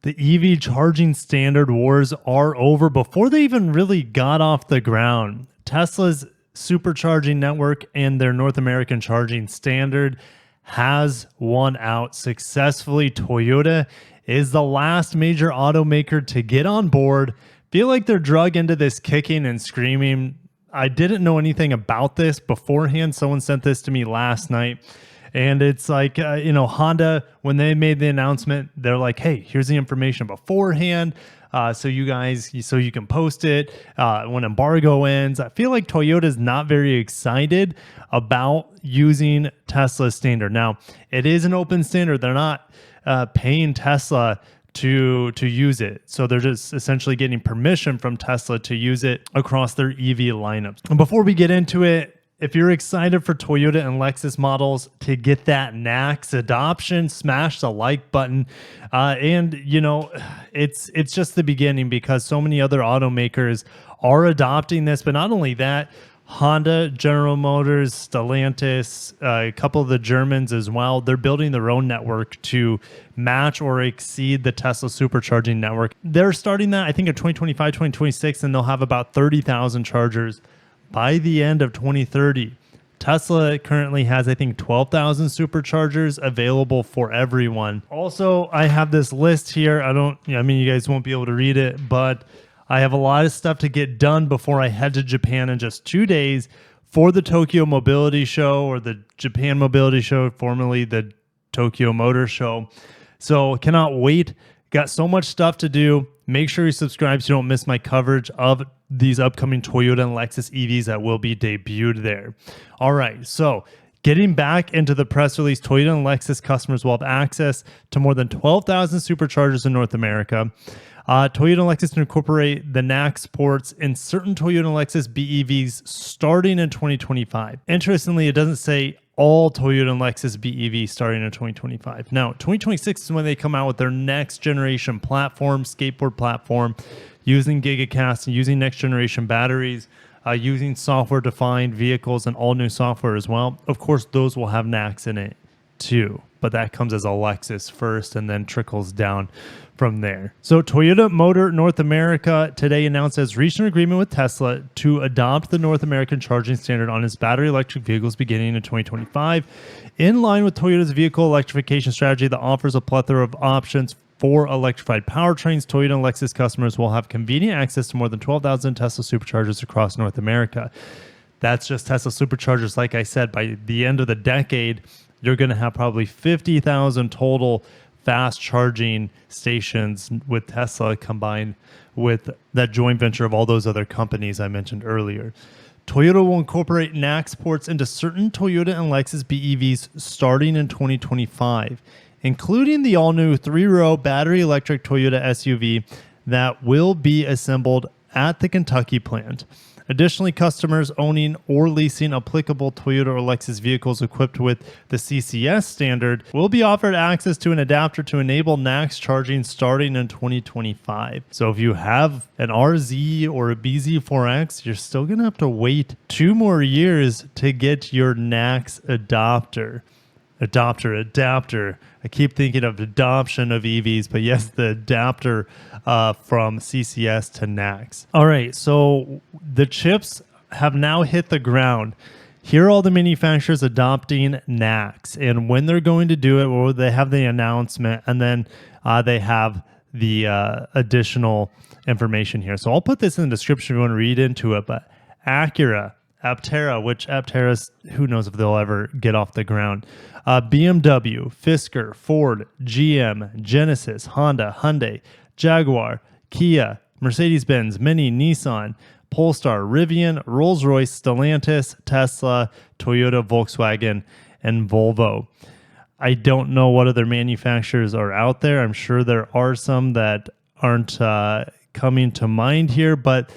The EV charging standard wars are over before they even really got off the ground. Tesla's supercharging network and their North American charging standard has won out successfully. Toyota is the last major automaker to get on board. Feel like they're drug into this kicking and screaming. I didn't know anything about this beforehand. Someone sent this to me last night. And it's like, Honda, when they made the announcement, they're like, hey, here's the information beforehand. So you can post it when embargo ends. I feel like Toyota's not very excited about using Tesla's standard. Now, it is an open standard. They're not paying Tesla to use it. So they're just essentially getting permission from Tesla to use it across their EV lineups. And before we get into it, if you're excited for Toyota and Lexus models to get that NACS adoption, smash the like button. It's just the beginning because so many other automakers are adopting this. But not only that, Honda, General Motors, Stellantis, a couple of the Germans as well, they're building their own network to match or exceed the Tesla supercharging network. They're starting that, I think, in 2025, 2026, and they'll have about 30,000 chargers by the end of 2030. Tesla currently has, I think, 12,000 superchargers available for everyone. Also, I have this list here. You guys won't be able to read it, but I have a lot of stuff to get done before I head to Japan in just 2 days for the Tokyo Mobility Show, or the Japan Mobility Show, formerly the Tokyo Motor Show. So cannot wait. Got so much stuff to do. Make sure you subscribe so you don't miss my coverage of these upcoming Toyota and Lexus EVs that will be debuted there. All right, so getting back into the press release, Toyota and Lexus customers will have access to more than 12,000 superchargers in North America. Toyota and Lexus to incorporate the NACS ports in certain Toyota and Lexus BEVs starting in 2025. Interestingly, it doesn't say all Toyota and Lexus BEVs starting in 2025. Now, 2026 is when they come out with their next generation platform, skateboard platform, using gigacast and using next generation batteries, using software-defined vehicles and all new software as well. Of course, those will have NACS in it too, but that comes as a Lexus first and then trickles down from there. So Toyota Motor North America today announced it has reached an agreement with Tesla to adopt the North American charging standard on its battery electric vehicles beginning in 2025. In line with Toyota's vehicle electrification strategy that offers a plethora of options for electrified powertrains, Toyota and Lexus customers will have convenient access to more than 12,000 Tesla superchargers across North America. That's just Tesla superchargers. Like I said, by the end of the decade, you're going to have probably 50,000 total fast charging stations with Tesla combined with that joint venture of all those other companies I mentioned earlier. Toyota will incorporate NACS ports into certain Toyota and Lexus BEVs starting in 2025, including the all-new 3-row battery electric Toyota SUV that will be assembled at the Kentucky plant. Additionally, customers owning or leasing applicable Toyota or Lexus vehicles equipped with the CCS standard will be offered access to an adapter to enable NACS charging starting in 2025. So if you have an RZ or a BZ4X, you're still going to have to wait 2 more years to get your NACS adapter. Adapter. I keep thinking of adoption of EVs, but yes, the adapter from CCS to NACS. All right, so the chips have now hit the ground. Here are all the manufacturers adopting NACS and when they're going to do it. Well, they have the announcement, and then they have the additional information here. So I'll put this in the description if you want to read into it, but Acura, Aptera, which Aptera's, who knows if they'll ever get off the ground. BMW, Fisker, Ford, GM, Genesis, Honda, Hyundai, Jaguar, Kia, Mercedes-Benz, Mini, Nissan, Polestar, Rivian, Rolls-Royce, Stellantis, Tesla, Toyota, Volkswagen, and Volvo. I don't know what other manufacturers are out there. I'm sure there are some that aren't coming to mind here, but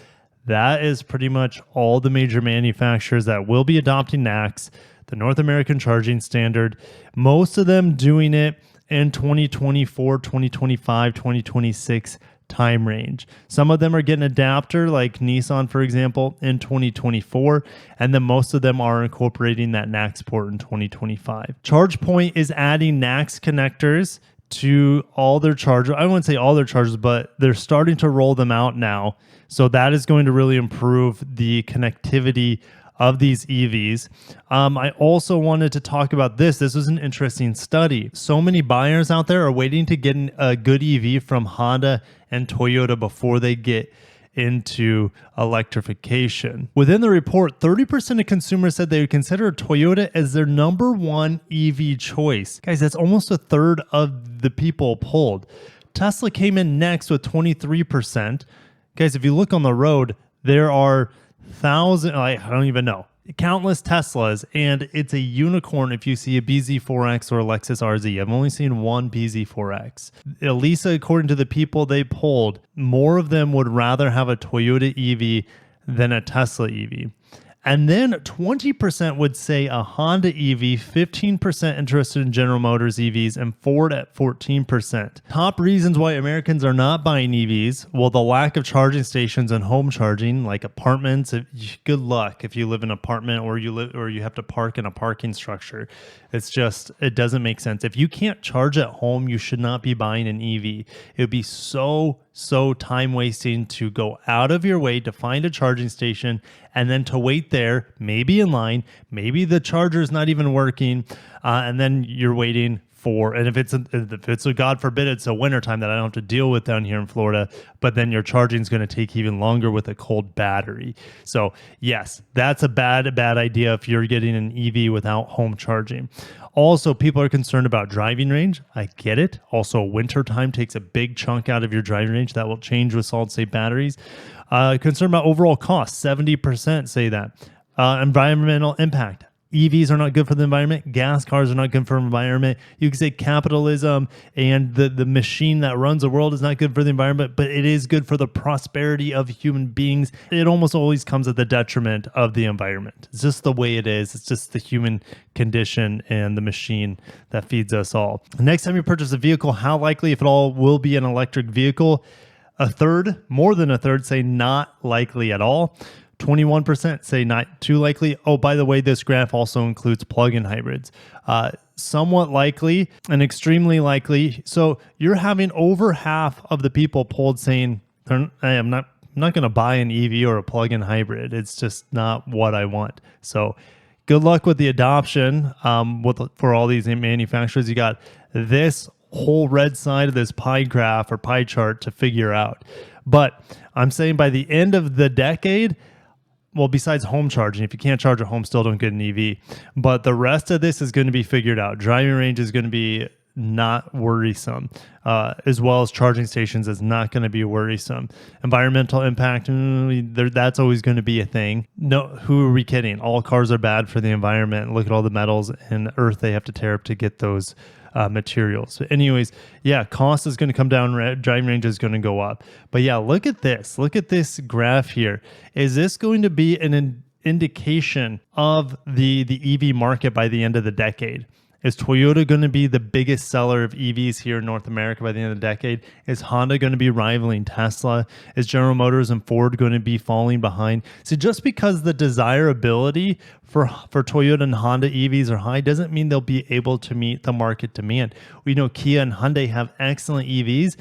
that is pretty much all the major manufacturers that will be adopting NACS, the North American charging standard. Most of them doing it in 2024, 2025, 2026 time range. Some of them are getting adapter, like Nissan, for example, in 2024, and then most of them are incorporating that NACS port in 2025. Chargepoint is adding NACS connectors to all their chargers. I wouldn't say all their chargers, but they're starting to roll them out now. So that is going to really improve the connectivity of these EVs. I also wanted to talk about this. This was an interesting study. So many buyers out there are waiting to get a good EV from Honda and Toyota before they get into electrification. Within the report, 30% of consumers said they would consider Toyota as their number one EV choice. Guys, that's almost a third of the people polled. Tesla came in next with 23%. Guys, if you look on the road, there are I don't even know, countless Teslas, and it's a unicorn if you see a BZ4X or a Lexus RZ. I've only seen one BZ4X. At least according to the people they polled, more of them would rather have a Toyota EV than a Tesla EV. And then 20% would say a Honda EV, 15% interested in General Motors EVs, and Ford at 14%. Top reasons why Americans are not buying EVs, well, the lack of charging stations and home charging, like apartments. Good luck if you live in an apartment or you have to park in a parking structure. It doesn't make sense. If you can't charge at home, you should not be buying an EV. It would be so time wasting to go out of your way to find a charging station and then to wait there, maybe in line, maybe the charger is not even working, and then you're waiting for, and if it's a God forbid, it's a wintertime that I don't have to deal with down here in Florida, but then your charging is going to take even longer with a cold battery. So yes, that's a bad idea if you're getting an EV without home charging. Also, people are concerned about driving range. I get it. Also, wintertime takes a big chunk out of your driving range. That will change with solid-state batteries. Concerned about overall cost. 70% say that. Environmental impact. EVs are not good for the environment. Gas cars are not good for the environment. You can say capitalism and the machine that runs the world is not good for the environment, but it is good for the prosperity of human beings. It almost always comes at the detriment of the environment. It's just the way it is. It's just the human condition and the machine that feeds us all. Next time you purchase a vehicle, how likely, if at all, will be an electric vehicle? More than a third say not likely at all. 21% say not too likely. Oh, by the way, this graph also includes plug-in hybrids. Somewhat likely and extremely likely. So you're having over half of the people polled saying, I'm not going to buy an EV or a plug-in hybrid. It's just not what I want. So good luck with the adoption for all these manufacturers. You got this whole red side of this pie graph or pie chart to figure out. But I'm saying by the end of the decade, well, besides home charging, if you can't charge at home, still don't get an EV. But the rest of this is going to be figured out. Driving range is going to be not worrisome, as well as charging stations is not going to be worrisome. Environmental impact, that's always going to be a thing. No, who are we kidding? All cars are bad for the environment. Look at all the metals and earth they have to tear up to get those materials. So anyways, yeah, cost is going to come down, driving range is going to go up. But yeah, look at this graph here. Is this going to be an indication of the EV market by the end of the decade? Is Toyota going to be the biggest seller of EVs here in North America by the end of the decade? Is Honda going to be rivaling Tesla? Is General Motors and Ford going to be falling behind? So just because the desirability for Toyota and Honda EVs are high doesn't mean they'll be able to meet the market demand. We know Kia and Hyundai have excellent EVs.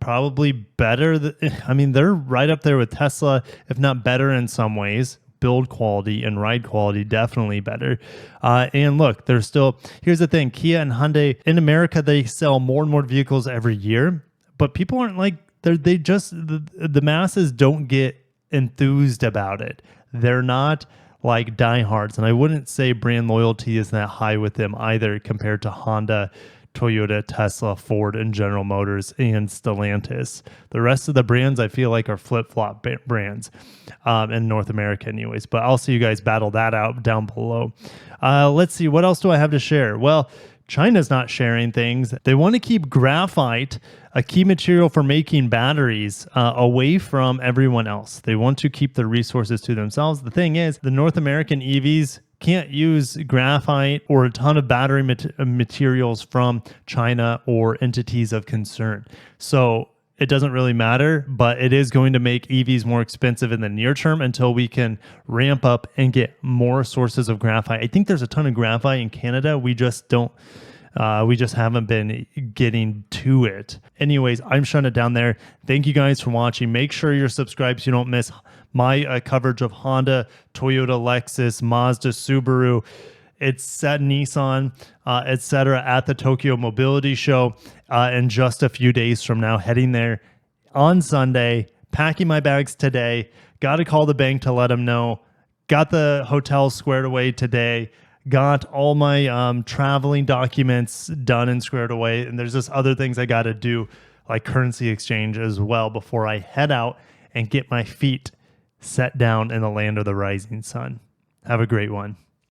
Probably better. They're right up there with Tesla, if not better in some ways. Build quality and ride quality definitely better. And look, here's the thing, Kia and Hyundai in America, they sell more and more vehicles every year, but people aren't the masses don't get enthused about it. They're not like diehards, and I wouldn't say brand loyalty is that high with them either compared to Honda, Toyota, Tesla, Ford, and General Motors, and Stellantis. The rest of the brands I feel like are flip-flop brands in North America anyways, but I'll see you guys battle that out down below. Let's see, what else do I have to share? Well, China's not sharing things. They want to keep graphite, a key material for making batteries, away from everyone else. They want to keep the resources to themselves. The thing is, the North American EVs can't use graphite or a ton of battery materials from China or entities of concern. So it doesn't really matter, but it is going to make EVs more expensive in the near term until we can ramp up and get more sources of graphite. I think there's a ton of graphite in Canada. We just don't We just haven't been getting to it. Anyways, I'm shutting it down there. Thank you guys for watching. Make sure you're subscribed so you don't miss my coverage of Honda, Toyota, Lexus, Mazda, Subaru, Nissan, etc. at the Tokyo Mobility Show in just a few days from now. Heading there on Sunday, packing my bags today. Got to call the bank to let them know. Got the hotel squared away today. Got all my traveling documents done and squared away. And there's just other things I got to do, like currency exchange as well, before I head out and get my feet set down in the land of the rising sun. Have a great one.